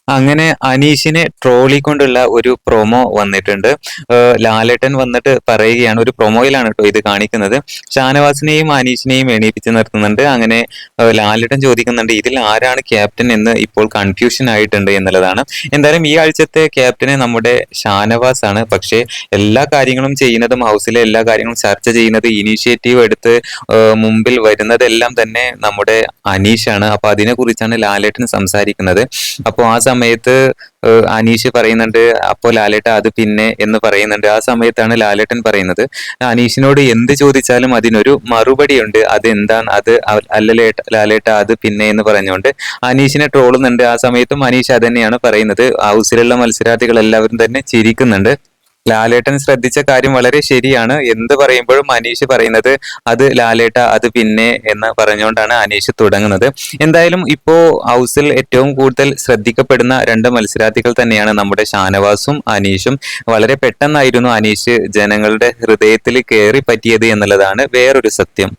അങ്ങനെ അനീഷിനെ ട്രോളിക്കൊണ്ടുള്ള ഒരു പ്രൊമോ വന്നിട്ടുണ്ട്. ലാലേട്ടൻ വന്നിട്ട് പറയുകയാണ്, ഒരു പ്രൊമോയിലാണ് ട്ടോ ഇത് കാണിക്കുന്നത്. ഷാനവാസിനെയും അനീഷിനെയും എണീപ്പിച്ച് നിർത്തുന്നുണ്ട്. അങ്ങനെ ലാലേട്ടൻ ചോദിക്കുന്നുണ്ട്, ഇതിൽ ആരാണ് ക്യാപ്റ്റൻ എന്ന് ഇപ്പോൾ കൺഫ്യൂഷൻ ആയിട്ടുണ്ട് എന്നുള്ളതാണ്. എന്തായാലും ഈ ആഴ്ചത്തെ ക്യാപ്റ്റന് നമ്മുടെ ഷാനവാസ് ആണ്. പക്ഷേ എല്ലാ കാര്യങ്ങളും ചെയ്യുന്നതും, ഹൗസിലെ എല്ലാ കാര്യങ്ങളും ചർച്ച ചെയ്യുന്നത്, ഇനീഷ്യേറ്റീവ് എടുത്ത് മുമ്പിൽ വരുന്നതെല്ലാം തന്നെ നമ്മുടെ അനീഷാണ്. അപ്പൊ അതിനെ കുറിച്ചാണ് ലാലേട്ടൻ സംസാരിക്കുന്നത്. അപ്പോൾ ആ സമയത്ത് അനീഷ് പറയുന്നുണ്ട്, അപ്പോ ലാലേട്ട അത് പിന്നെ എന്ന് പറയുന്നുണ്ട്. ആ സമയത്താണ് ലാലേട്ടൻ പറയുന്നത്, അനീഷിനോട് എന്ത് ചോദിച്ചാലും അതിനൊരു മറുപടി ഉണ്ട്, അത് എന്താണ്, അത് അല്ലല്ലേ ലാലേട്ട അത് പിന്നെ എന്ന് പറഞ്ഞുകൊണ്ട് അനീഷിനെ ട്രോളുന്നുണ്ട്. ആ സമയത്തും അനീഷ് അത് തന്നെയാണ് പറയുന്നത്. ഹൗസിലുള്ള മത്സരാർത്ഥികൾ എല്ലാവരും തന്നെ ചിരിക്കുന്നുണ്ട്. ലാലേട്ടൻ ശ്രദ്ധിച്ച കാര്യം വളരെ ശരിയാണ്. എന്ത് പറയുമ്പോഴും അനീഷ് പറയുന്നത് അത് ലാലേട്ട അത് പിന്നെ എന്ന് പറഞ്ഞുകൊണ്ടാണ് അനീഷ് തുടങ്ങുന്നത്. എന്തായാലും ഇപ്പോ ഹൗസിൽ ഏറ്റവും കൂടുതൽ ശ്രദ്ധിക്കപ്പെടുന്ന രണ്ട് മത്സരാർത്ഥികൾ തന്നെയാണ് നമ്മുടെ ഷാനവാസും അനീഷും. വളരെ പെട്ടെന്നായിരുന്നു അനീഷ് ജനങ്ങളുടെ ഹൃദയത്തിൽ കയറി പറ്റിയത് എന്നുള്ളതാണ് വേറൊരു സത്യം.